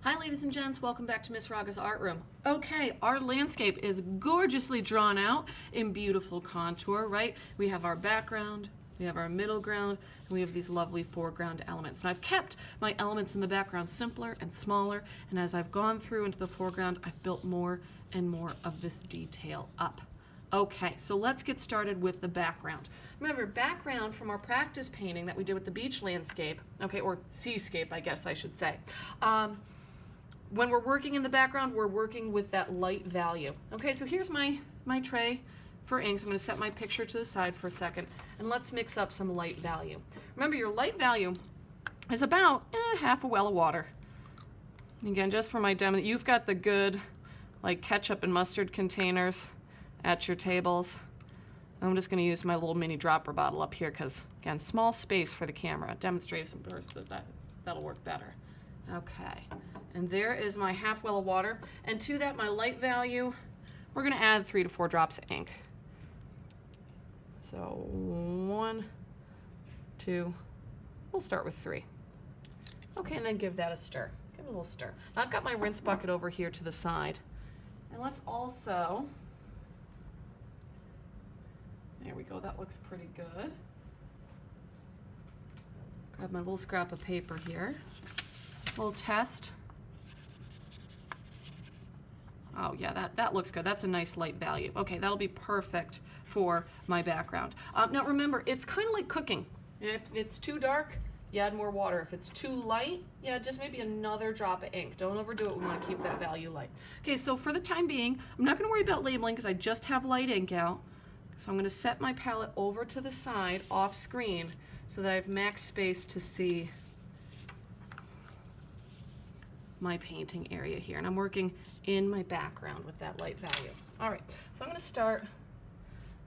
Hi ladies and gents, welcome back to Miss Raga's Art Room. Okay, our landscape is gorgeously drawn out in beautiful contour, right? We have our background, we have our middle ground, and we have these lovely foreground elements. And I've kept my elements in the background simpler and smaller, and as I've gone through into the foreground, I've built more and more of this detail up. Okay, so let's get started with the background. Remember, background from our practice painting that we did with the beach landscape, okay, or seascape, I guess I should say. When we're working in the background, we're working with that light value. Okay, so here's my tray for inks. I'm going to set my picture to the side for a second, and let's mix up some light value. Remember, your light value is about half a well of water. Again, just for my demo, you've got the good, like ketchup and mustard containers at your tables. I'm just going to use my little mini dropper bottle up here because, again, small space for the camera. Demonstration burst, but that'll work better. Okay, and there is my half well of water. And to that, my light value, we're going to add 3 to 4 drops of ink. So 1, 2, we'll start with 3. Okay, and then give that a stir. Give it a little stir. Now I've got my rinse bucket over here to the side. And let's also, there we go, that looks pretty good. Grab my little scrap of paper here. Little test. Oh yeah, that looks good. That's a nice light value. Okay, that'll be perfect for my background. Now remember, it's kind of like cooking. If it's too dark, you add more water. If it's too light, yeah, just maybe another drop of ink. Don't overdo it. We want to keep that value light. Okay, so for the time being, I'm not going to worry about labeling because I just have light ink out. So I'm going to set my palette over to the side, off screen, so that I have max space to see my painting area here, and I'm working in my background with that light value. All right, so I'm going to start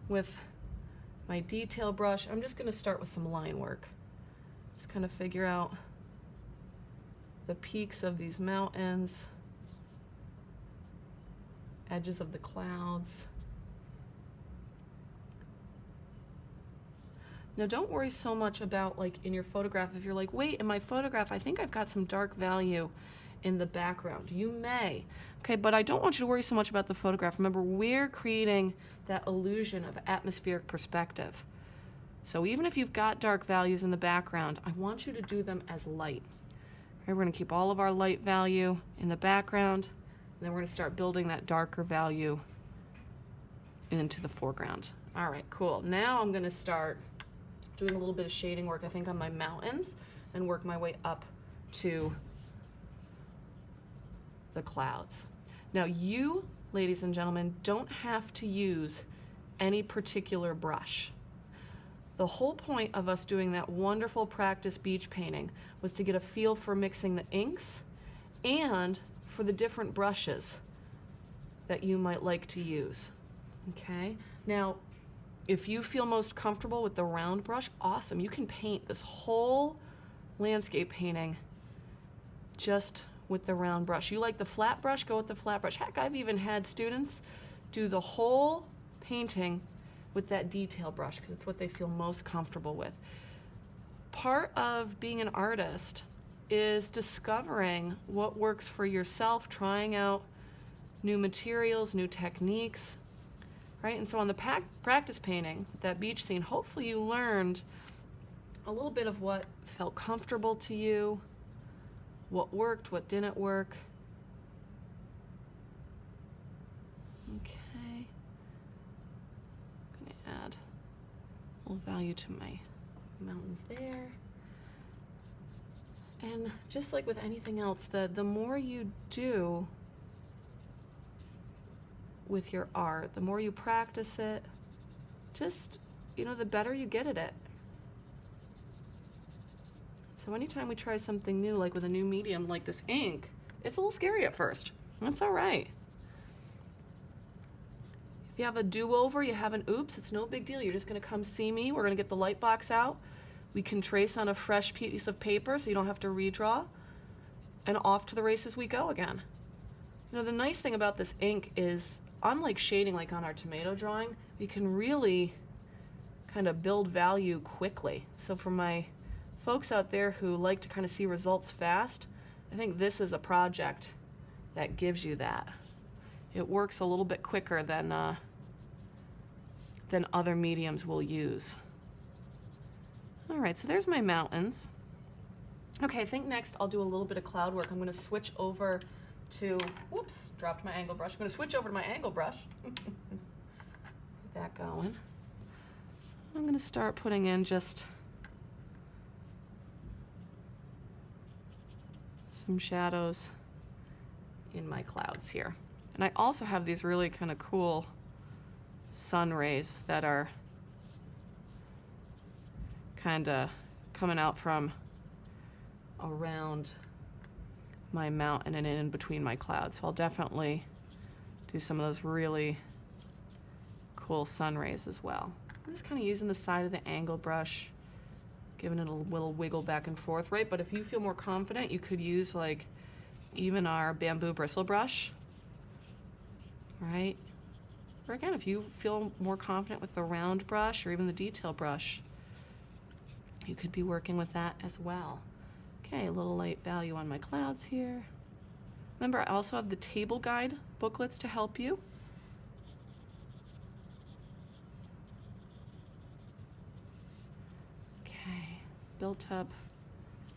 with my detail brush. I'm just going to start with some line work. Just kind of figure out the peaks of these mountains, edges of the clouds. Now don't worry so much about, like, in your photograph, if you're like, wait, in my photograph I think I've got some dark value in the background. You may, okay, but I don't want you to worry so much about the photograph. Remember, we're creating that illusion of atmospheric perspective. So even if you've got dark values in the background, I want you to do them as light. Okay, we're going to keep all of our light value in the background, and then we're going to start building that darker value into the foreground. All right, cool. Now I'm going to start doing a little bit of shading work, I think, on my mountains, and work my way up to the clouds. Now you, ladies and gentlemen, don't have to use any particular brush. The whole point of us doing that wonderful practice beach painting was to get a feel for mixing the inks and for the different brushes that you might like to use. Okay? Now, if you feel most comfortable with the round brush, awesome. You can paint this whole landscape painting just with the round brush. You like the flat brush, go with the flat brush. Heck, I've even had students do the whole painting with that detail brush because it's what they feel most comfortable with. Part of being an artist is discovering what works for yourself, trying out new materials, new techniques, right? And so on the practice painting, that beach scene, hopefully you learned a little bit of what felt comfortable to you, what worked, what didn't work. Okay. I'm going to add a little value to my mountains there. And just like with anything else, the more you do with your art, the more you practice it, just, you know, the better you get at it. So anytime we try something new, like with a new medium like this ink, it's a little scary at first. That's all right. If you have a do-over, you have an oops, it's no big deal. You're just going to come see me. We're going to get the light box out. We can trace on a fresh piece of paper so you don't have to redraw. And off to the races we go again. You know, the nice thing about this ink is, unlike shading like on our tomato drawing, we can really kind of build value quickly. So for my folks out there who like to kind of see results fast, I think this is a project that gives you that. It works a little bit quicker than other mediums will use. All right, so there's my mountains. Okay, I think next I'll do a little bit of cloud work. I'm going to switch over to, whoops, dropped my angle brush. I'm going to switch over to my angle brush. Get that going. I'm going to start putting in just some shadows in my clouds here. And I also have these really kind of cool sun rays that are kind of coming out from around my mountain and in between my clouds. So I'll definitely do some of those really cool sun rays as well. I'm just kind of using the side of the angle brush, giving it a little wiggle back and forth, right? But if you feel more confident, you could use like even our bamboo bristle brush, right? Or again, if you feel more confident with the round brush or even the detail brush, you could be working with that as well. Okay, a little light value on my clouds here. Remember, I also have the table guide booklets to help you. Okay, built up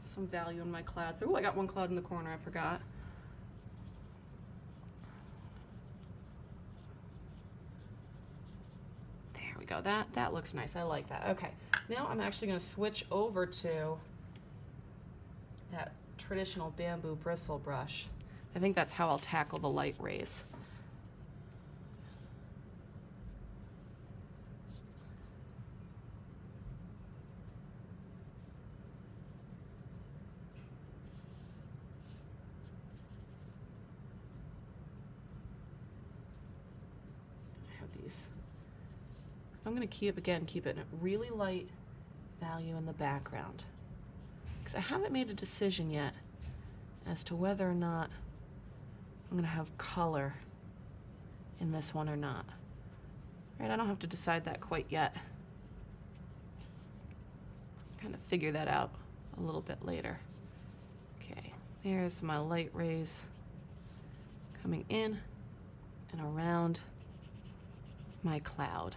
some value in my clouds. Oh, I got one cloud in the corner, I forgot. There we go, that looks nice, I like that. Okay, now I'm actually gonna switch over to that traditional bamboo bristle brush. I think that's how I'll tackle the light rays. I have these. I'm gonna keep it really light value in the background, because I haven't made a decision yet as to whether or not I'm gonna have color in this one or not. Right, I don't have to decide that quite yet. Kind of figure that out a little bit later. Okay, there's my light rays coming in and around my cloud.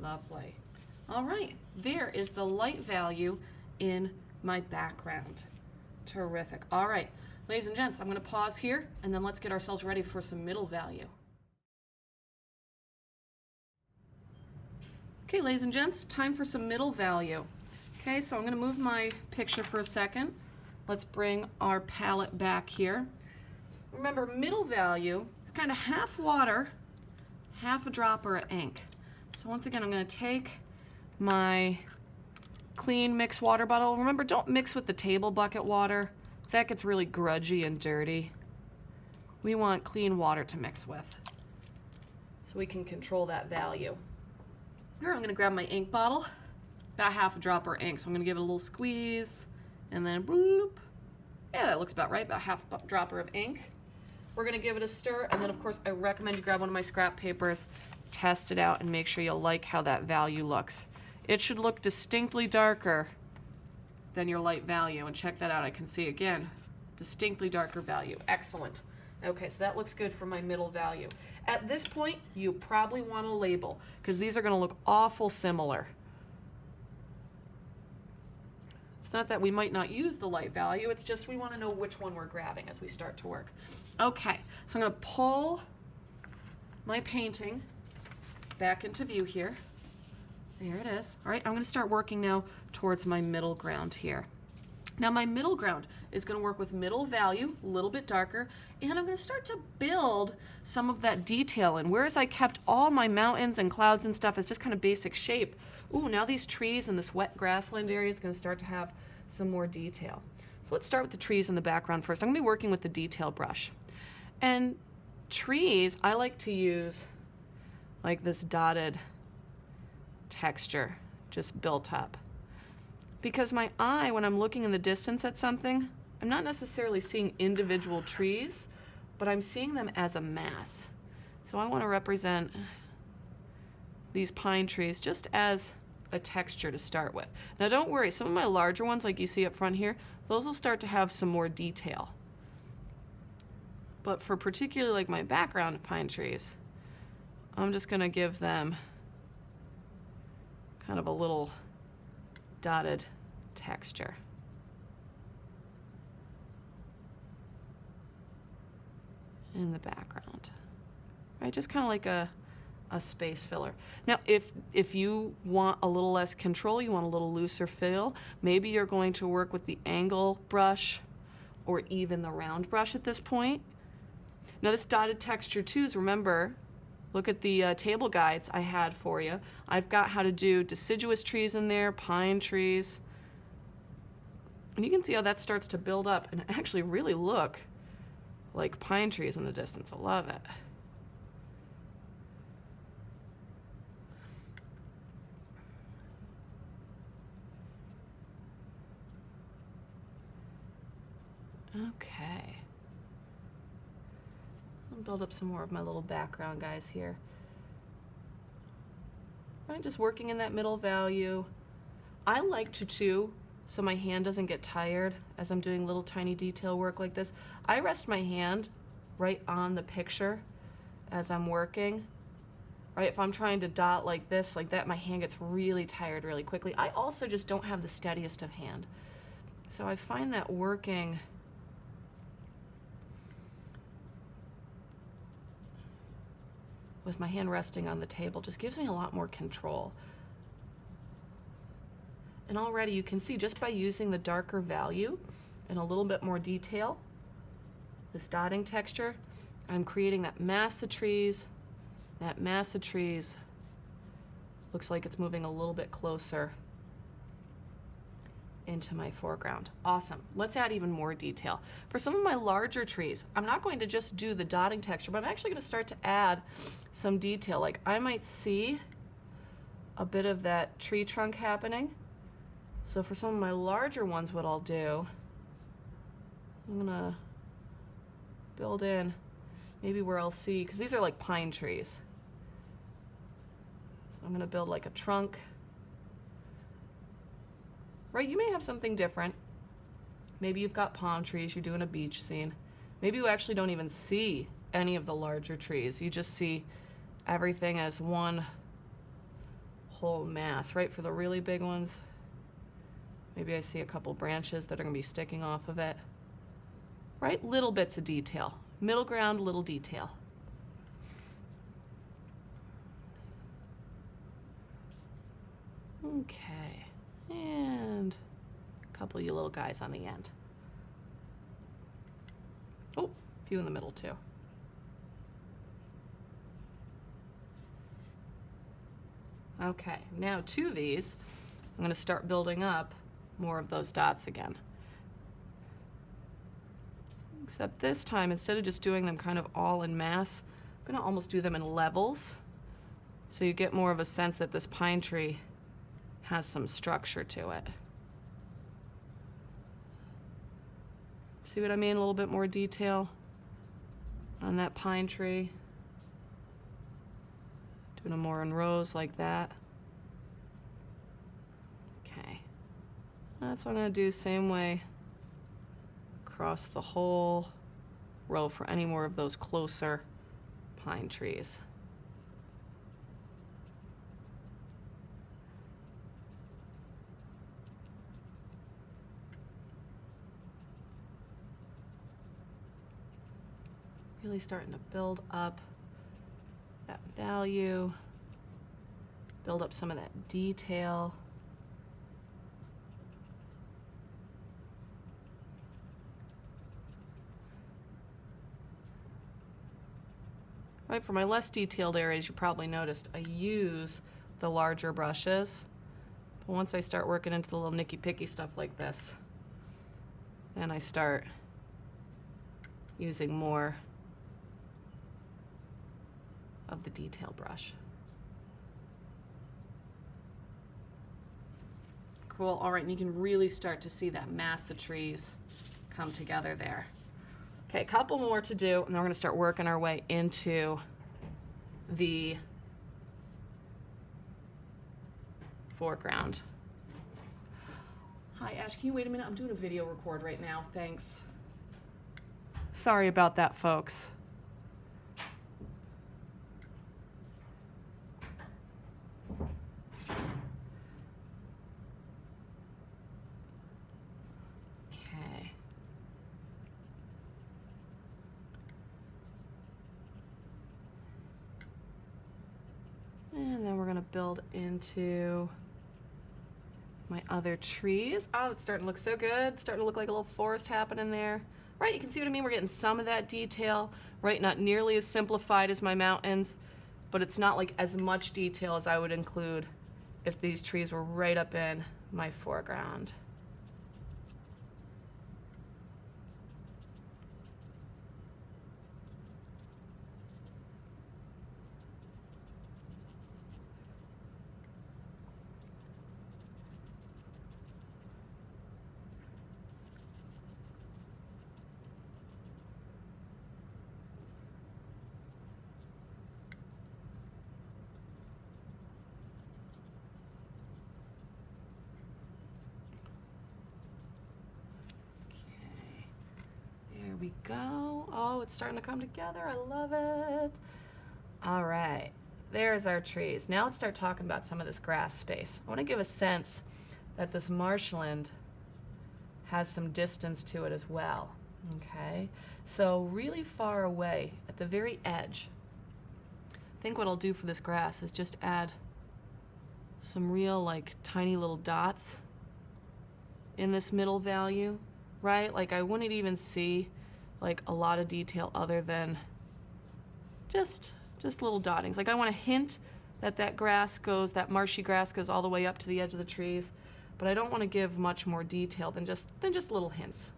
Lovely. All right, there is the light value in my background. Terrific. All right, ladies and gents, I'm going to pause here and then let's get ourselves ready for some middle value. Okay, ladies and gents, time for some middle value. Okay, so I'm going to move my picture for a second. Let's bring our palette back here. Remember, middle value is kind of half water, half a dropper of ink. So once again, I'm going to take my clean mixed water bottle. Remember, don't mix with the table bucket water. That gets really grudgy and dirty. We want clean water to mix with so we can control that value. Here, I'm going to grab my ink bottle, about half a dropper of ink. So I'm going to give it a little squeeze and then bloop. Yeah, that looks about right, about half a dropper of ink. We're going to give it a stir, and then of course I recommend you grab one of my scrap papers, test it out, and make sure you like how that value looks. It should look distinctly darker than your light value, and check that out. I can see again, distinctly darker value. Excellent. Okay, so that looks good for my middle value. At this point, you probably want a label, because these are going to look awful similar. It's not that we might not use the light value, it's just we want to know which one we're grabbing as we start to work. Okay, so I'm going to pull my painting back into view here. There it is. All right, I'm going to start working now towards my middle ground here. Now my middle ground is going to work with middle value, a little bit darker, and I'm going to start to build some of that detail in. Whereas I kept all my mountains and clouds and stuff as just kind of basic shape, ooh, now these trees and this wet grassland area is going to start to have some more detail. So let's start with the trees in the background first. I'm going to be working with the detail brush. And trees, I like to use like this dotted texture just built up. Because my eye, when I'm looking in the distance at something, I'm not necessarily seeing individual trees, but I'm seeing them as a mass. So I want to represent these pine trees just as a texture to start with. Now don't worry, some of my larger ones like you see up front here, those will start to have some more detail. But for particularly like my background pine trees, I'm just gonna give them kind of a little dotted texture. In the background, right? Just kind of like a space filler. Now, if you want a little less control, you want a little looser fill, maybe you're going to work with the angle brush or even the round brush at this point. Now, this dotted texture too is, remember, look at the table guides I had for you. I've got how to do deciduous trees in there, pine trees. And you can see how that starts to build up and actually really look like pine trees in the distance. I love it. Okay. I'll build up some more of my little background guys here. Right, just working in that middle value. I like to too, so my hand doesn't get tired as I'm doing little tiny detail work like this. I rest my hand right on the picture as I'm working. Right, if I'm trying to dot like this, like that, my hand gets really tired really quickly. I also just don't have the steadiest of hand. So I find that working with my hand resting on the table just gives me a lot more control. And already you can see just by using the darker value and a little bit more detail, this dotting texture, I'm creating that mass of trees. That mass of trees looks like it's moving a little bit closer into my foreground. Awesome. Let's add even more detail. For some of my larger trees, I'm not going to just do the dotting texture, but I'm actually going to start to add some detail. Like I might see a bit of that tree trunk happening. So for some of my larger ones, what I'll do, I'm gonna build in maybe where I'll see, because these are like pine trees. So I'm gonna build like a trunk. Right, you may have something different. Maybe you've got palm trees, you're doing a beach scene. Maybe you actually don't even see any of the larger trees. You just see everything as one whole mass, right? For the really big ones, maybe I see a couple branches that are gonna be sticking off of it. Right, little bits of detail. Middle ground, little detail. Okay, and a couple of you little guys on the end. Oh, a few in the middle too. Okay, now to these, I'm gonna start building up more of those dots again. Except this time, instead of just doing them kind of all in mass, I'm gonna almost do them in levels. So you get more of a sense that this pine tree has some structure to it. See what I mean? A little bit more detail on that pine tree. Doing them more in rows like that. Okay. That's what I'm gonna do, same way across the whole row for any more of those closer pine trees. Really starting to build up that value, build up some of that detail. Right, for my less detailed areas, you probably noticed I use the larger brushes. But once I start working into the little nicky-picky stuff like this, then I start using more of the detail brush. Cool, all right, and you can really start to see that mass of trees come together there. Okay, a couple more to do, and then we're gonna start working our way into the foreground. Hi, Ash, can you wait a minute? I'm doing a video record right now. Thanks. Sorry about that, folks. Okay. And then we're gonna build into my other trees. Oh, it's starting to look so good. Starting to look like a little forest happening there. Right, you can see what I mean? We're getting some of that detail, right? Not nearly as simplified as my mountains, but it's not like as much detail as I would include if these trees were right up in my foreground. There we go. Oh, it's starting to come together. I love it. All right, there's our trees. Now let's start talking about some of this grass space. I want to give a sense that this marshland has some distance to it as well. Okay, so really far away at the very edge, I think what I'll do for this grass is just add some real like tiny little dots in this middle value, right? Like I wouldn't even see like a lot of detail other than just little dottings. Like I want to hint that that grass goes, that marshy grass goes all the way up to the edge of the trees, but I don't want to give much more detail than just little hints.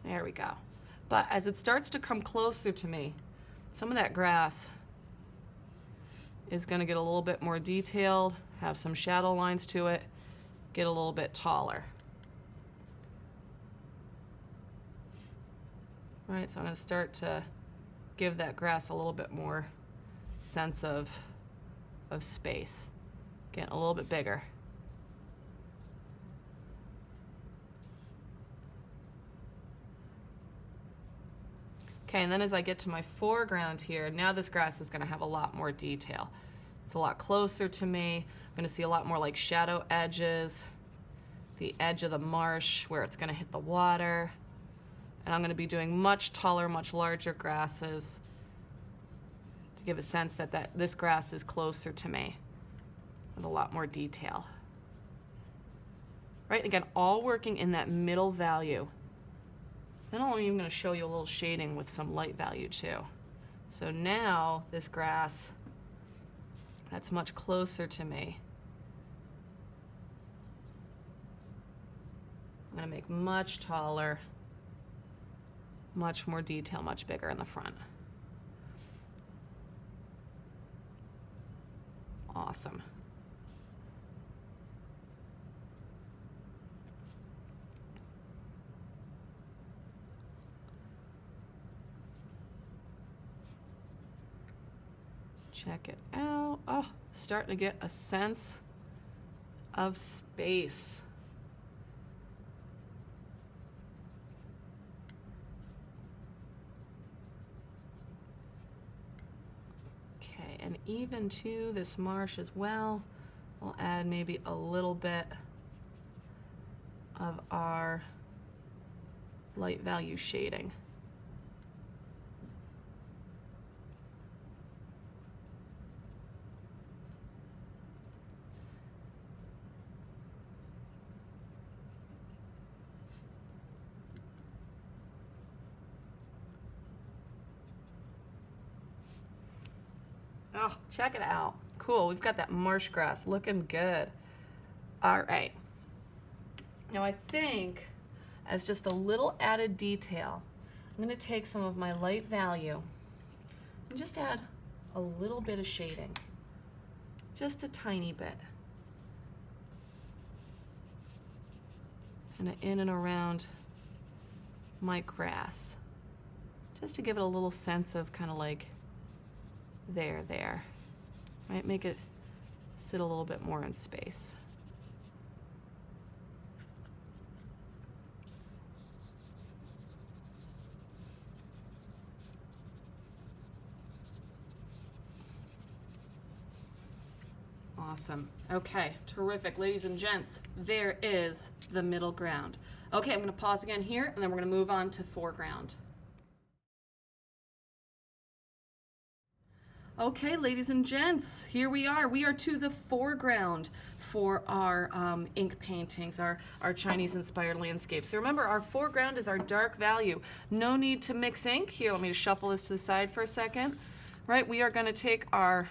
There we go. But as it starts to come closer to me, some of that grass is going to get a little bit more detailed, have some shadow lines to it, get a little bit taller. Right, so I'm going to start to give that grass a little bit more sense of space, getting a little bit bigger. Okay, and then as I get to my foreground here, now this grass is going to have a lot more detail. It's a lot closer to me. I'm going to see a lot more like shadow edges, the edge of the marsh where it's going to hit the water. And I'm going to be doing much taller, much larger grasses to give a sense that this grass is closer to me with a lot more detail. Right, again, all working in that middle value. Then I'm even going to show you a little shading with some light value too. So now this grass that's much closer to me, I'm going to make much taller, much more detail, much bigger in the front. Awesome. Check it out. Oh, starting to get a sense of space. Okay, and even to this marsh as well, we'll add maybe a little bit of our light value shading. Oh, check it out. Cool, we've got that marsh grass looking good. All right. Now I think as just a little added detail, I'm going to take some of my light value and just add a little bit of shading. Just a tiny bit. And in and around my grass. Just to give it a little sense of kind of like there. Might make it sit a little bit more in space. Awesome. Okay, terrific. Ladies and gents, there is the middle ground. Okay, I'm going to pause again here, and then we're going to move on to foreground. Okay, ladies and gents, here we are. We are to the foreground for our ink paintings, our Chinese-inspired landscapes. So remember, our foreground is our dark value. No need to mix ink. Here, let me just shuffle this to the side for a second. Right, we are going to take our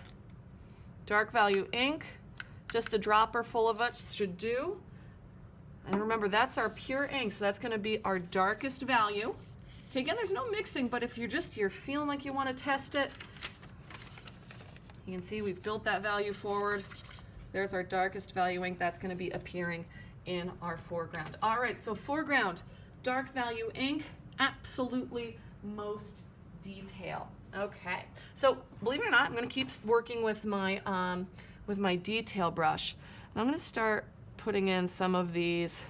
dark value ink, just a dropper full of it should do. And remember, that's our pure ink, so that's going to be our darkest value. Okay, again, there's no mixing, but if you're feeling like you want to test it, you can see we've built that value forward. There's our darkest value ink. That's going to be appearing in our foreground. All right, so foreground, dark value ink, absolutely most detail. Okay, so believe it or not, I'm going to keep working with my detail brush. And I'm going to start putting in some of these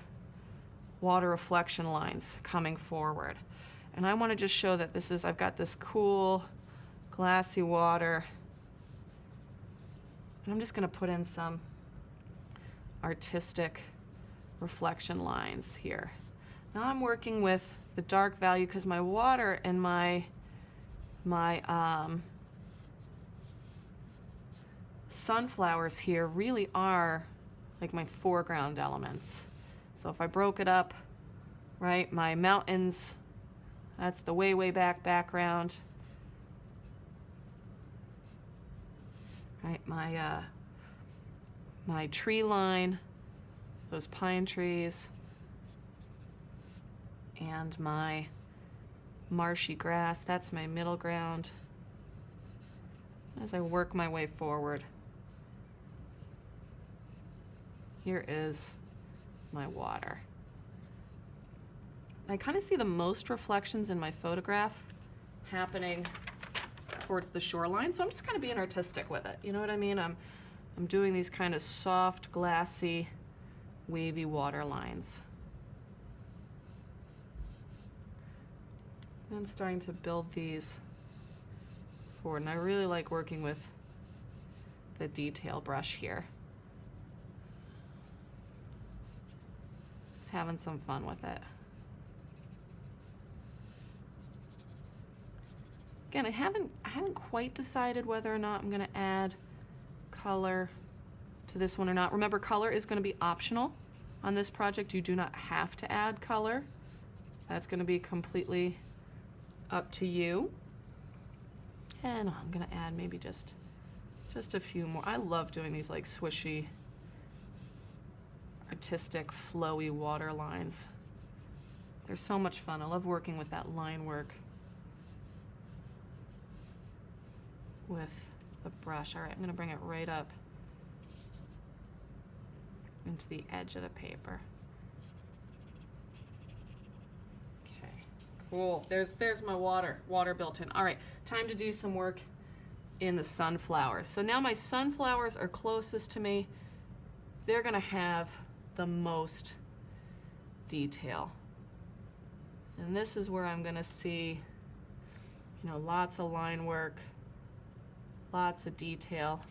water reflection lines coming forward. And I want to just show that I've got this cool glassy water. And I'm just going to put in some artistic reflection lines here. Now I'm working with the dark value because my water and my sunflowers here really are like my foreground elements. So if I broke it up, right, my mountains, that's the way back background. Right, my tree line, those pine trees, and my marshy grass, that's my middle ground. As I work my way forward, here is my water. I kind of see the most reflections in my photograph happening towards the shoreline, so I'm just kind of being artistic with it. You know what I mean? I'm doing these kind of soft, glassy, wavy water lines. And then starting to build these forward. And I really like working with the detail brush here. Just having some fun with it. Again, I haven't quite decided whether or not I'm going to add color to this one or not. Remember, color is going to be optional on this project. You do not have to add color. That's going to be completely up to you. And I'm going to add maybe just a few more. I love doing these like swishy, artistic, flowy water lines. They're so much fun. I love working with that line work with the brush. All right, I'm going to bring it right up into the edge of the paper. Okay, cool. There's my water built in. All right, time to do some work in the sunflowers. So now my sunflowers are closest to me. They're going to have the most detail. And this is where I'm going to see, you know, lots of line work, lots of detail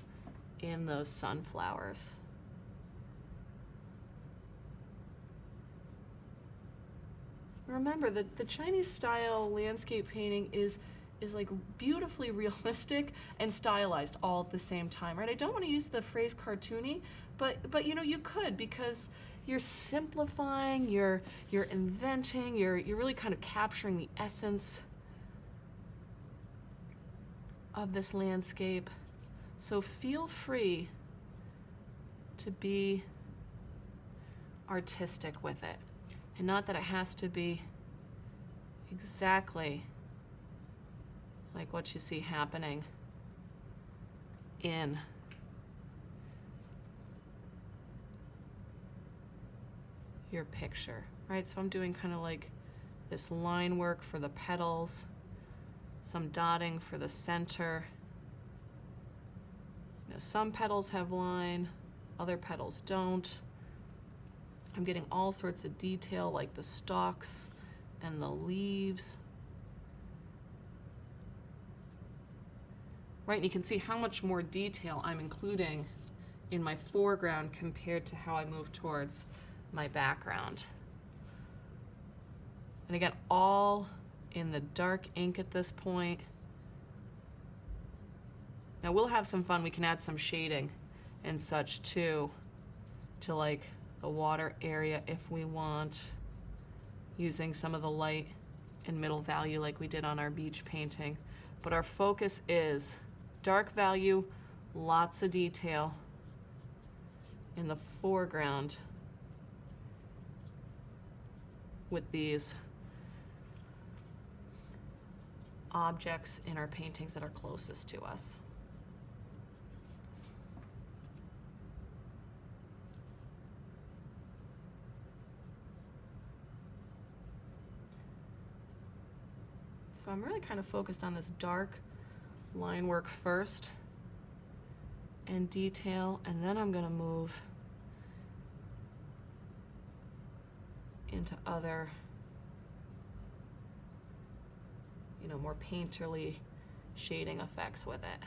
in those sunflowers. Remember that the Chinese style landscape painting is like beautifully realistic and stylized all at the same time, right? I don't want to use the phrase cartoony, but you know, you could, because you're simplifying, you're inventing, you're really kind of capturing the essence of this landscape. So feel free to be artistic with it. And not that it has to be exactly like what you see happening in your picture, right? So I'm doing kind of like this line work for the petals, some dotting for the center, You know, some petals have line, other petals don't. I'm getting all sorts of detail like the stalks and the leaves. Right, and you can see how much more detail I'm including in my foreground compared to how I move towards my background. And again, all in the dark ink at this point. Now we'll have some fun. We can add some shading and such too, to like the water area if we want, using some of the light and middle value like we did on our beach painting. But our focus is dark value, lots of detail in the foreground with these objects in our paintings that are closest to us. So I'm really kind of focused on this dark line work first and detail, and then I'm going to move into other, you know, more painterly shading effects with it.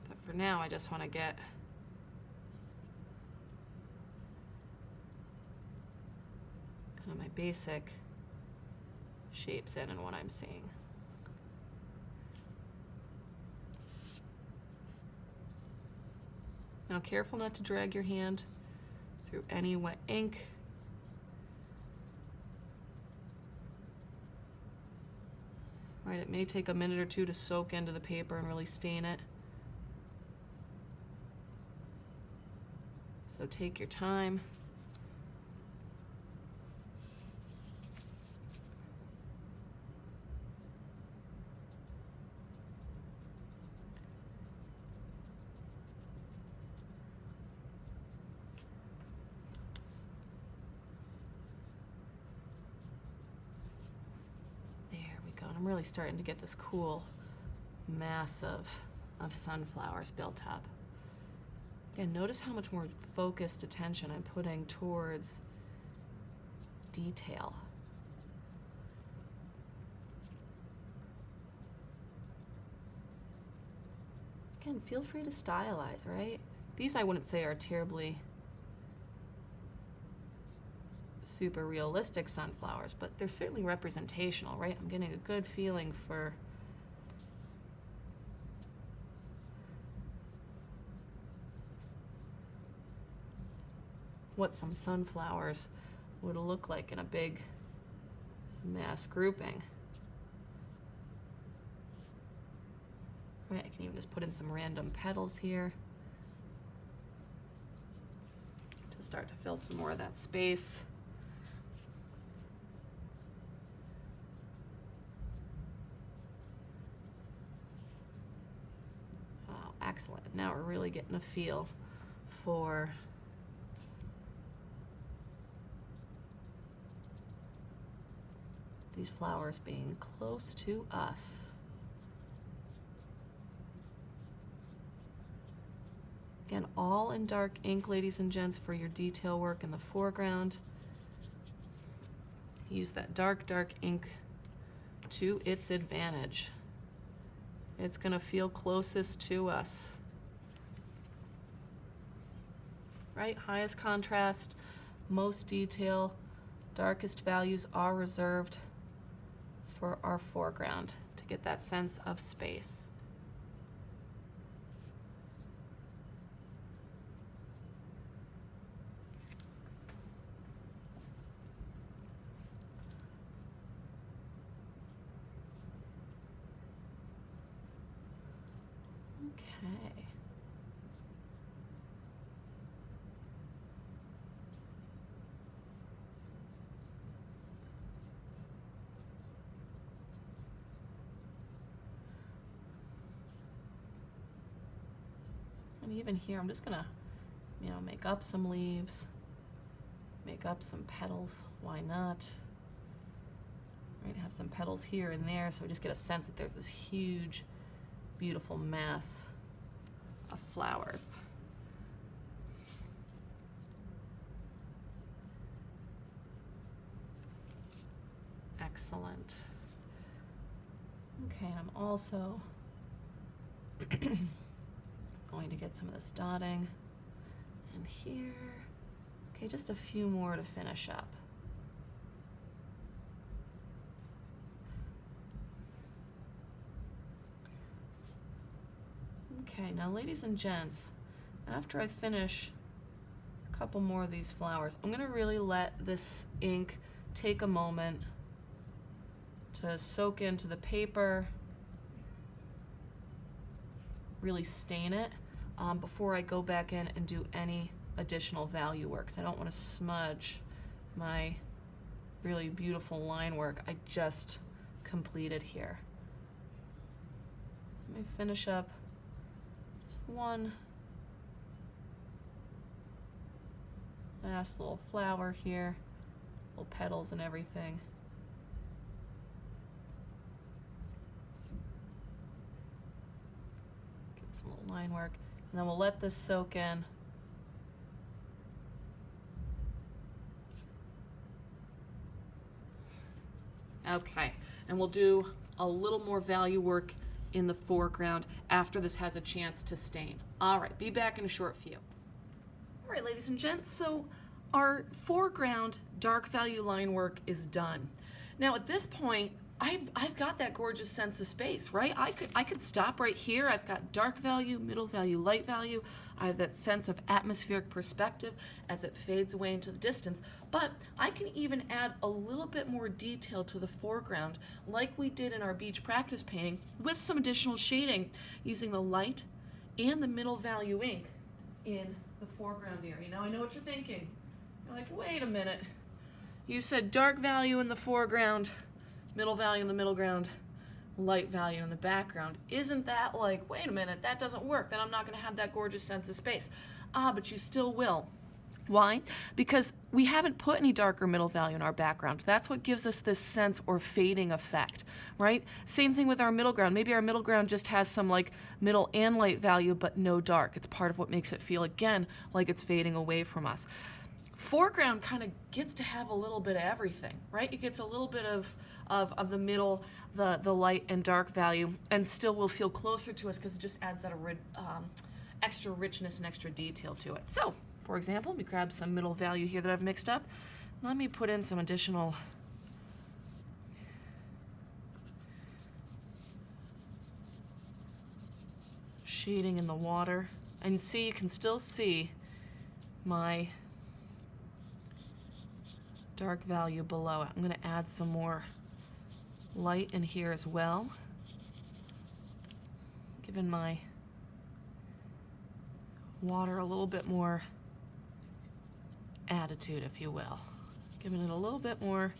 But for now, I just want to get kind of my basic shapes in and what I'm seeing. Now careful not to drag your hand through any wet ink. Right, it may take a minute or two to soak into the paper and really stain it. So take your time. I'm really starting to get this cool mass of sunflowers built up. Again, notice how much more focused attention I'm putting towards detail. Again, feel free to stylize, right? These I wouldn't say are terribly super realistic sunflowers, but they're certainly representational, right? I'm getting a good feeling for what some sunflowers would look like in a big mass grouping. Right, I can even just put in some random petals here to start to fill some more of that space. Excellent. Now we're really getting a feel for these flowers being close to us. Again, all in dark ink, ladies and gents, for your detail work in the foreground. Use that dark ink to its advantage. It's going to feel closest to us. Right? Highest contrast, most detail, darkest values are reserved for our foreground to get that sense of space. Okay. And even here, I'm just gonna, make up some leaves, make up some petals. Why not? Right, have some petals here and there, so I just get a sense that there's this huge, beautiful mass of flowers. Excellent. Okay, and I'm also going to get some of this dotting in here. Okay, just a few more to finish up. Okay, now ladies and gents, after I finish a couple more of these flowers, I'm going to really let this ink take a moment to soak into the paper, really stain it before I go back in and do any additional value work. 'Cause I don't want to smudge my really beautiful line work I just completed here. Let me finish up just one last little flower here, little petals and everything. Get some little line work, and then we'll let this soak in. Okay, and we'll do a little more value work in the foreground after this has a chance to stain. All right, be back in a short few. All right, ladies and gents, so our foreground dark value line work is done. Now at this point, I've got that gorgeous sense of space, right? I could stop right here. I've got dark value, middle value, light value. I have that sense of atmospheric perspective as it fades away into the distance. But I can even add a little bit more detail to the foreground like we did in our beach practice painting with some additional shading using the light and the middle value ink in the foreground area. Now I know what you're thinking. You're like, wait a minute. You said dark value in the foreground, middle value in the middle ground, light value in the background. Isn't that like, wait a minute, that doesn't work. Then I'm not going to have that gorgeous sense of space. But you still will. Why? Because we haven't put any dark or middle value in our background. That's what gives us this sense or fading effect, right? Same thing with our middle ground. Maybe our middle ground just has some like middle and light value, but no dark. It's part of what makes it feel, again, like it's fading away from us. Foreground kind of gets to have a little bit of everything, right? It gets a little bit of the middle, the light and dark value, and still will feel closer to us because it just adds that extra richness and extra detail to it. So, for example, let me grab some middle value here that I've mixed up. Let me put in some additional shading in the water. And see, you can still see my dark value below it. I'm going to add some more light in here as well, giving my water a little bit more attitude, if you will, giving it a little bit more,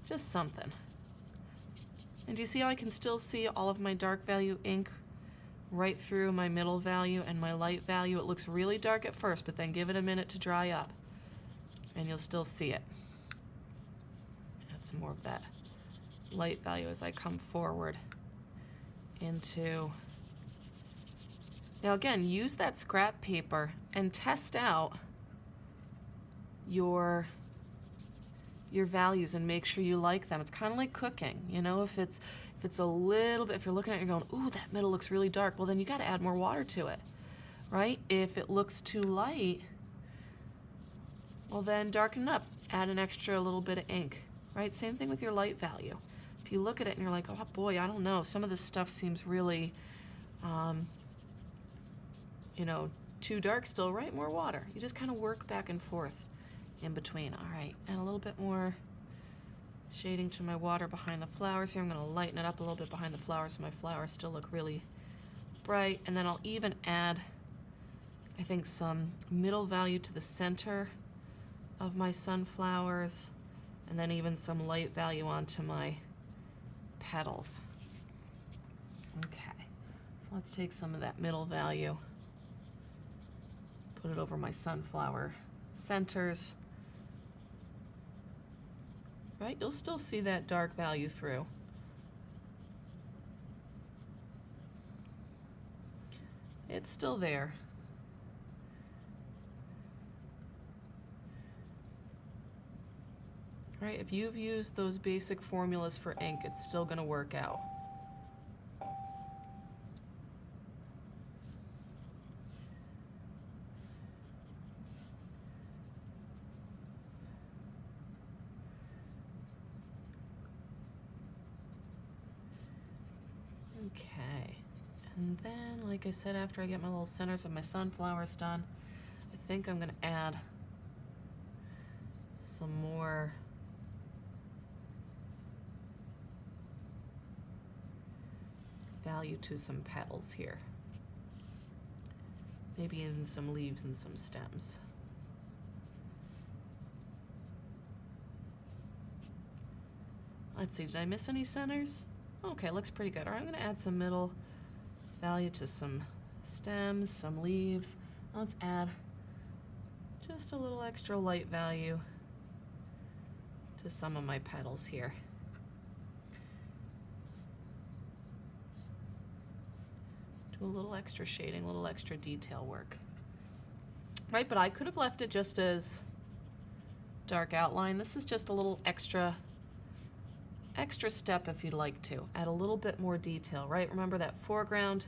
just something. And do you see how I can still see all of my dark value ink right through my middle value and my light value? It looks really dark at first, but then give it a minute to dry up and you'll still see it. Add some more of that light value as I come forward into. Now again, use that scrap paper and test out your values and make sure you like them. It's kind of like cooking, you know, if it's a little bit, if you're looking at it and you're going, ooh, that middle looks really dark, well then you got to add more water to it, right? If it looks too light, well then darken it up, add an extra little bit of ink, right? Same thing with your light value. If you look at it and you're like, oh boy, I don't know, some of this stuff seems really, you know, too dark still, right? More water. You just kind of work back and forth in between. All right, and a little bit more shading to my water behind the flowers here. I'm going to lighten it up a little bit behind the flowers so my flowers still look really bright. And then I'll even add, I think, some middle value to the center of my sunflowers, and then even some light value onto my petals. Okay, so let's take some of that middle value, put it over my sunflower centers. right? You'll still see that dark value through. It's still there. Right, if you've used those basic formulas for ink, it's still going to work out. Okay, and then, like I said, after I get my little centers of my sunflowers done, I think I'm going to add some more value to some petals here. Maybe even some leaves and some stems. Let's see, did I miss any centers? Okay, looks pretty good. All right, I'm gonna add some middle value to some stems, some leaves. Let's add just a little extra light value to some of my petals here. Do a little extra shading, a little extra detail work. Right, but I could have left it just as dark outline. This is just a little extra step if you'd like to. Add a little bit more detail, right? Remember that foreground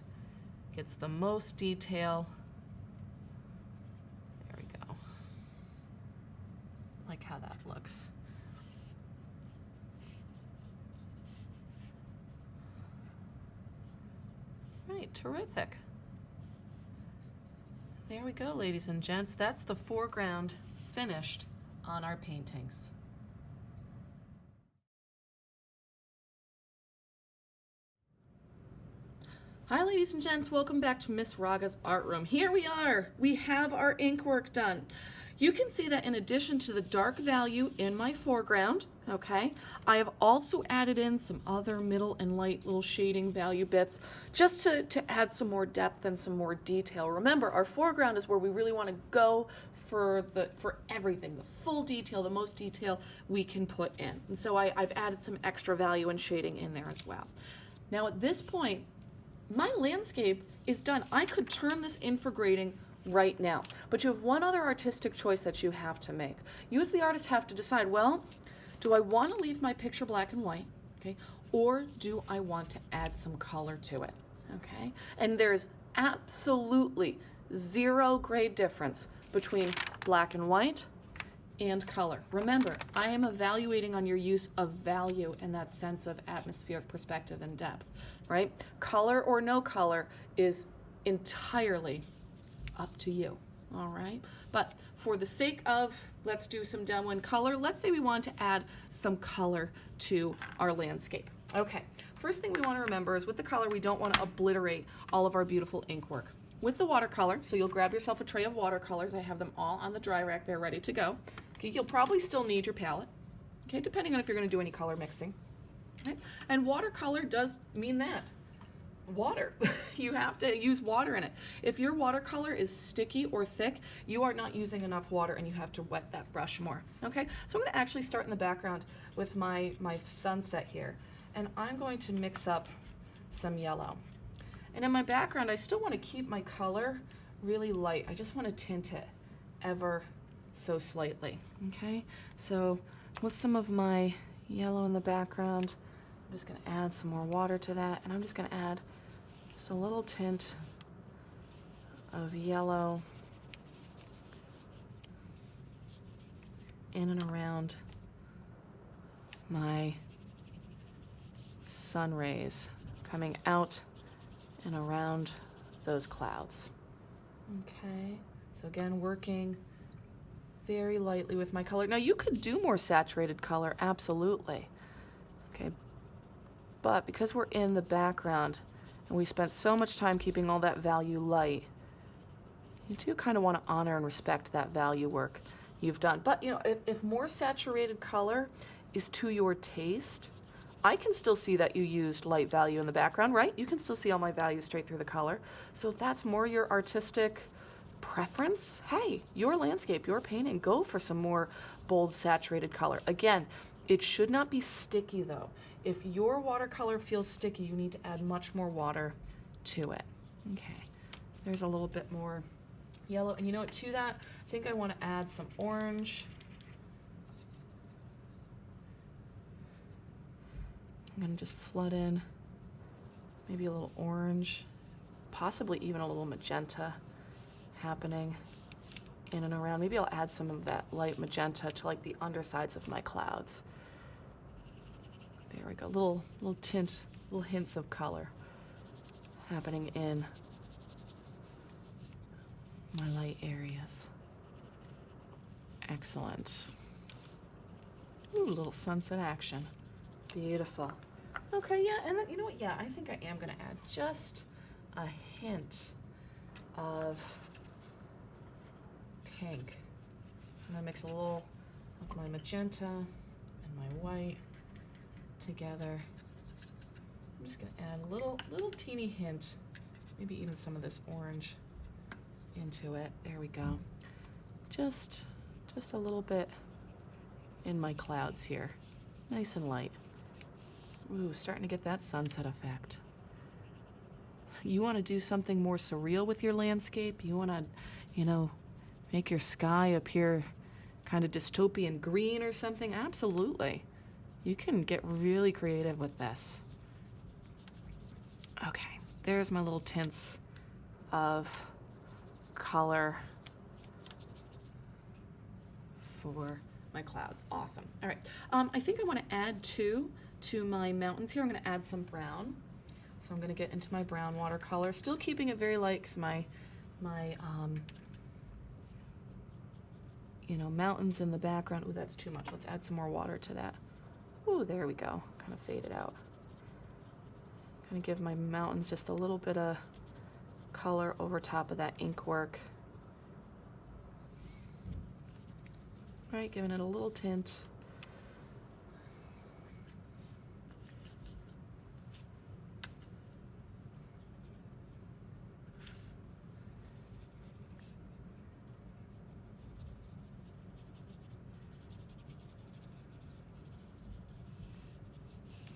gets the most detail. There we go. Like how that looks. Right, terrific. There we go, ladies and gents. That's the foreground finished on our paintings. Hi ladies and gents, welcome back to Miss Raga's Art Room. Here we are, we have our ink work done. You can see that in addition to the dark value in my foreground, okay, I have also added in some other middle and light little shading value bits just to add some more depth and some more detail. Remember, our foreground is where we really want to go for everything, the full detail, the most detail we can put in. And so I've added some extra value and shading in there as well. Now at this point, my landscape is done. I could turn this in for grading right now, but you have one other artistic choice that you have to make. You as the artist have to decide, well, do I want to leave my picture black and white, okay, or do I want to add some color to it, okay? And there's absolutely zero grade difference between black and white and color. Remember, I am evaluating on your use of value in that sense of atmospheric perspective and depth, right? Color or no color is entirely up to you, all right? But for the sake of, let's do some demo in color, let's say we want to add some color to our landscape. Okay, first thing we want to remember is with the color, we don't want to obliterate all of our beautiful ink work. With the watercolor, so you'll grab yourself a tray of watercolors. I have them all on the dry rack there ready to go. Okay, you'll probably still need your palette, okay, depending on if you're going to do any color mixing. Okay? And watercolor does mean that. Water. You have to use water in it. If your watercolor is sticky or thick, you are not using enough water and you have to wet that brush more. Okay, so I'm going to actually start in the background with my sunset here, and I'm going to mix up some yellow. And in my background, I still want to keep my color really light. I just want to tint it ever so slightly. Okay, so with some of my yellow in the background, I'm just going to add some more water to that, and I'm just going to add just a little tint of yellow in and around my sun rays coming out and around those clouds. Okay, so again, working very lightly with my color. Now you could do more saturated color, absolutely. Okay, but because we're in the background and we spent so much time keeping all that value light, you do kind of want to honor and respect that value work you've done. But you know, if more saturated color is to your taste, I can still see that you used light value in the background, right? You can still see all my values straight through the color. So if that's more your artistic preference, hey, your landscape, your painting, go for some more bold saturated color. Again, It should not be sticky though. If your watercolor feels sticky, you need to add much more water to it. Okay, so there's a little bit more yellow. And you know what, to that, I think I want to add some orange. I'm gonna just flood in maybe a little orange, possibly even a little magenta happening in and around. Maybe I'll add some of that light magenta to like the undersides of my clouds. There we go, little tint, little hints of color happening in my light areas. Excellent. Ooh, little sunset action. Beautiful. Okay, yeah, and then you know what? Yeah, I think I am gonna add just a hint of pink. I'm gonna mix a little of my magenta and my white together. I'm just gonna add a little teeny hint, maybe even some of this orange into it. There we go. Just a little bit in my clouds here. Nice and light. Ooh, starting to get that sunset effect. You want to do something more surreal with your landscape? You want to, you know, make your sky appear kind of dystopian green or something? Absolutely. You can get really creative with this. Okay, there's my little tints of color for my clouds. Awesome. All right. I think I want to add to my mountains here. I'm going to add some brown. So I'm going to get into my brown watercolor, still keeping it very light because my you know, mountains in the background. Ooh, that's too much. Let's add some more water to that. Ooh, there we go. Kind of fade it out. Kind of give my mountains just a little bit of color over top of that ink work. Right, giving it a little tint.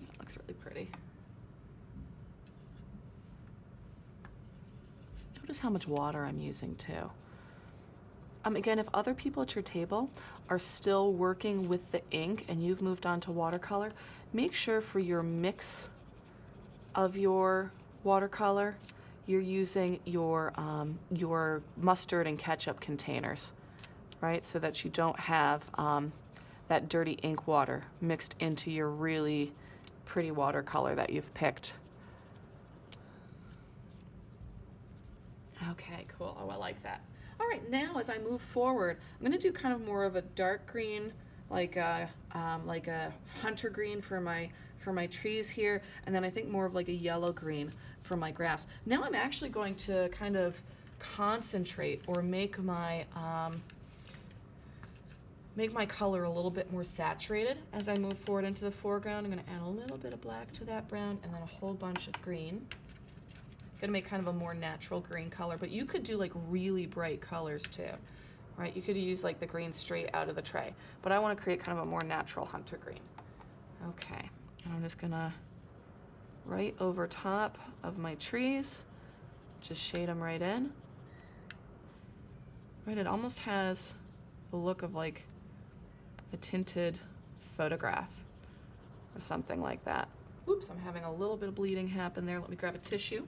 That looks really pretty. Notice how much water I'm using too. Again, if other people at your table are still working with the ink and you've moved on to watercolor, make sure for your mix of your watercolor, you're using your mustard and ketchup containers, right? So that you don't have that dirty ink water mixed into your really pretty watercolor that you've picked. Okay, cool. Oh, I like that. All right, now as I move forward, I'm going to do kind of more of a dark green, like a hunter green for my trees here, and then I think more of like a yellow green for my grass. Now I'm actually going to kind of concentrate or make my color a little bit more saturated as I move forward into the foreground. I'm going to add a little bit of black to that brown and then a whole bunch of green. Gonna make kind of a more natural green color, but you could do like really bright colors too, right? You could use like the green straight out of the tray, but I want to create kind of a more natural hunter green. Okay, and I'm just gonna right over top of my trees, just shade them right in. Right, it almost has the look of like a tinted photograph or something like that. Oops, I'm having a little bit of bleeding happen there. Let me grab a tissue.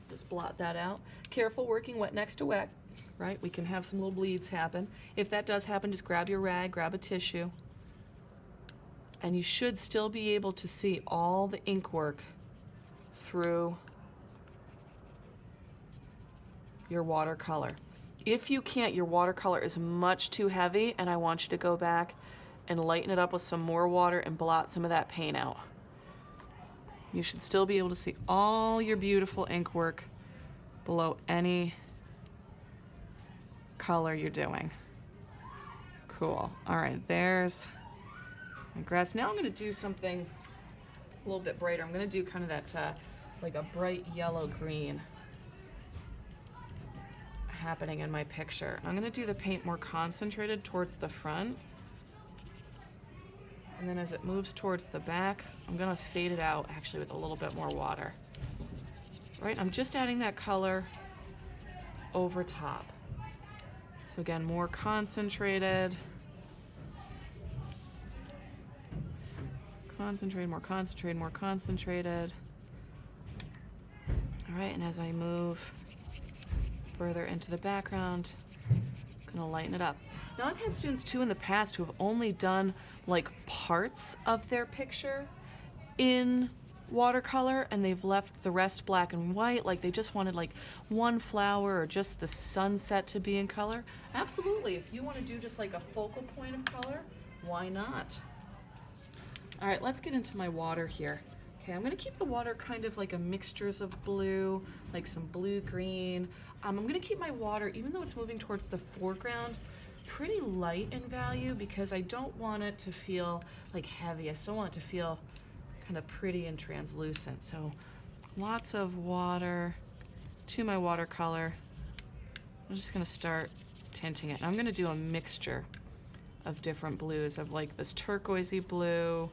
Just blot that out. Careful working wet next to wet, right? We can have some little bleeds happen. If that does happen, just grab your rag, grab a tissue, and you should still be able to see all the ink work through your watercolor. If you can't, your watercolor is much too heavy, and I want you to go back and lighten it up with some more water and blot some of that paint out. You should still be able to see all your beautiful ink work below any color you're doing. Cool. All right, there's my grass. Now I'm going to do something a little bit brighter. I'm going to do kind of that like a bright yellow green happening in my picture. I'm gonna do the paint more concentrated towards the front. And then as it moves towards the back, I'm gonna fade it out actually with a little bit more water. Right, I'm just adding that color over top. So again, more concentrated. Concentrate, more concentrated, more concentrated. All right, and as I move further into the background, I'm gonna lighten it up. Now I've had students too in the past who have only done like parts of their picture in watercolor and they've left the rest black and white, like they just wanted like one flower or just the sunset to be in color. Absolutely, if you want to do just like a focal point of color, why not? All right, let's get into my water here. Okay, I'm gonna keep the water kind of like a mixtures of blue, like some blue-green. I'm gonna keep my water, even though it's moving towards the foreground, pretty light in value because I don't want it to feel like heavy. I still want it to feel kind of pretty and translucent. So lots of water to my watercolor. I'm just gonna start tinting it. And I'm gonna do a mixture of different blues of like this turquoisey blue,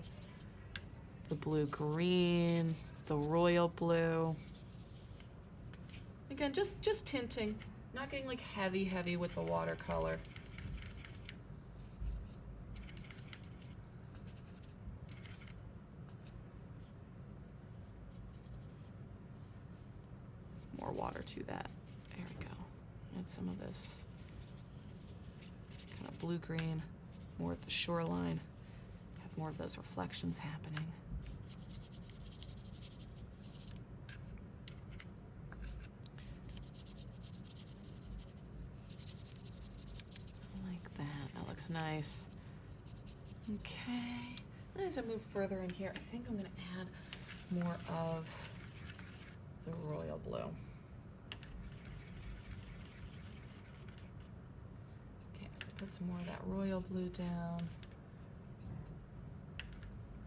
the blue-green, the royal blue. Again, just tinting, not getting like heavy with the watercolor. More water to that. There we go. Add some of this kind of blue-green, more at the shoreline. Have more of those reflections happening. Like that. That looks nice. Okay. Then as I move further in here, I think I'm going to add more of the royal blue. Okay, so put some more of that royal blue down.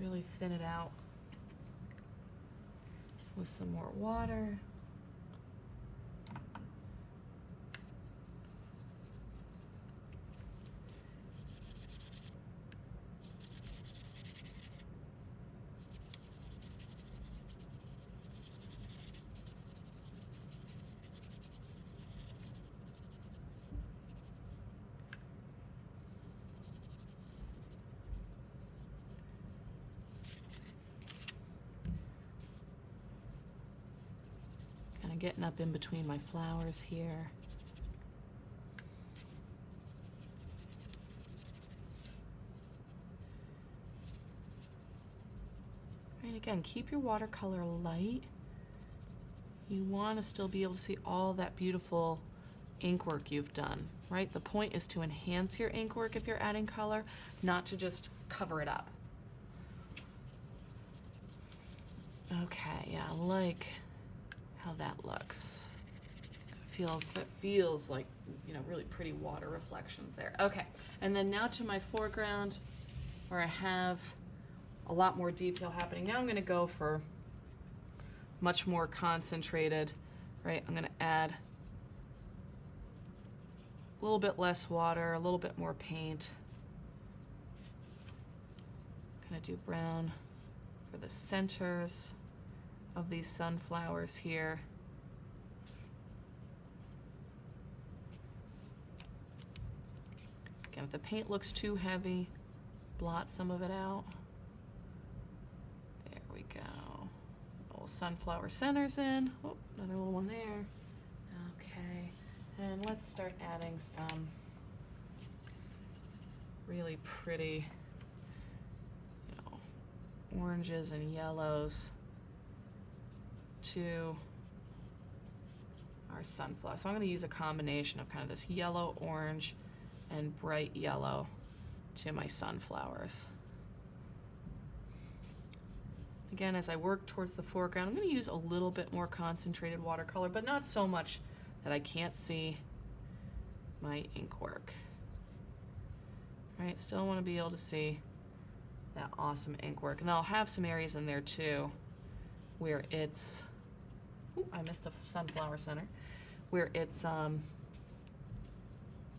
Really thin it out with some more water. Getting up in between my flowers here. And again, keep your watercolor light. You want to still be able to see all that beautiful ink work you've done, right? The point is to enhance your ink work if you're adding color, not to just cover it up. Okay, yeah, I like how that looks. That feels like, you know, really pretty water reflections there. Okay, and then now to my foreground where I have a lot more detail happening. Now I'm gonna go for much more concentrated, right? I'm gonna add a little bit less water, a little bit more paint. Gonna do brown for the centers of these sunflowers here. Again, if the paint looks too heavy, blot some of it out. There we go. Little sunflower centers in. Oh, another little one there. Okay, and let's start adding some really pretty, you know, oranges and yellows to our sunflower. So I'm going to use a combination of kind of this yellow, orange, and bright yellow to my sunflowers. Again, as I work towards the foreground, I'm going to use a little bit more concentrated watercolor, but not so much that I can't see my ink work. All right, still want to be able to see that awesome ink work. And I'll have some areas in there too where it's, ooh, I missed a sunflower center, where it's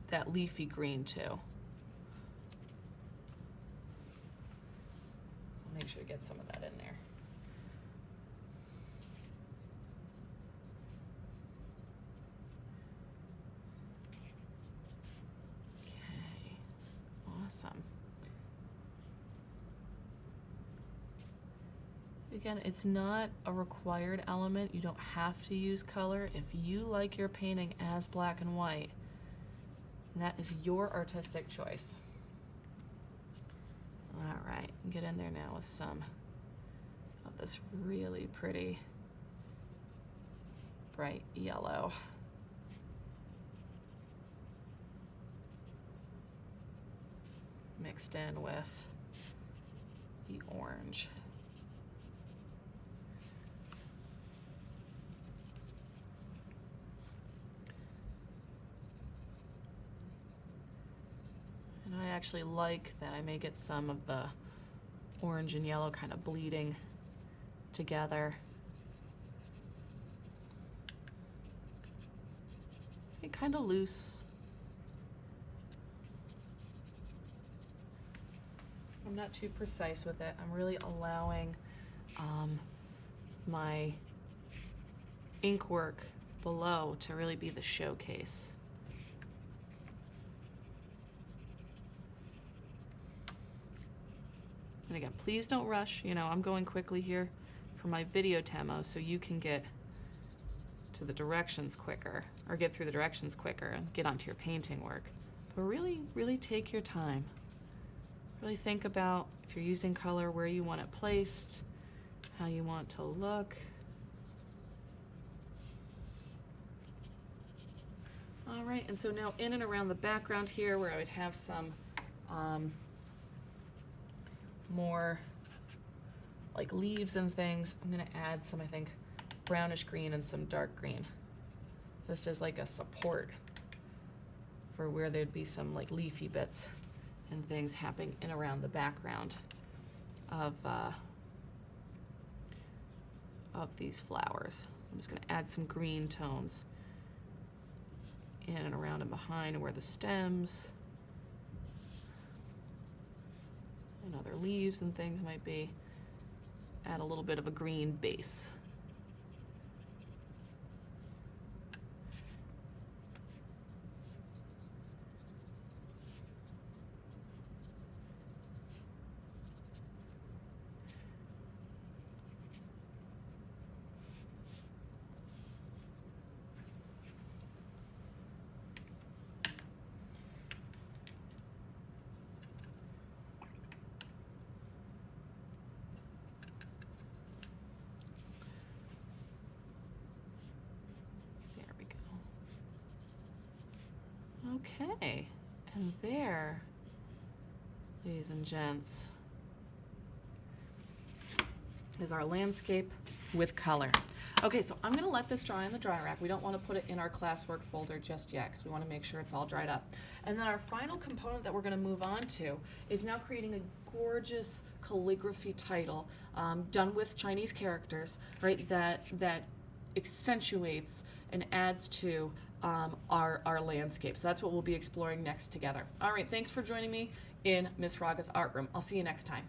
that leafy green too. I'll make sure to get some of that in there. Okay, awesome. Again, it's not a required element. You don't have to use color. If you like your painting as black and white, that is your artistic choice. All right, get in there now with some of this really pretty bright yellow. Mixed in with the orange. And I actually like that I may get some of the orange and yellow kind of bleeding together. It kind of loose. I'm not too precise with it. I'm really allowing my ink work below to really be the showcase. And again, please don't rush. You know, I'm going quickly here for my video demo so you can get to the directions quicker, or get through the directions quicker and get onto your painting work. But really, really take your time. Really think about, if you're using color, where you want it placed, how you want to look. All right, and so now in and around the background here where I would have some more like leaves and things, I'm gonna add some, I think, brownish green and some dark green. This is like a support for where there'd be some like leafy bits and things happening in around the background of these flowers. I'm just gonna add some green tones in and around and behind where the stems and other leaves and things might be. Add a little bit of a green base. Okay, and there, ladies and gents, is our landscape with color. Okay, so I'm gonna let this dry in the dry rack. We don't wanna put it in our classwork folder just yet because we wanna make sure it's all dried up. And then our final component that we're gonna move on to is now creating a gorgeous calligraphy title done with Chinese characters, right, that accentuates and adds to our landscape. So that's what we'll be exploring next together. All right, thanks for joining me in Miss Raga's art room. I'll see you next time.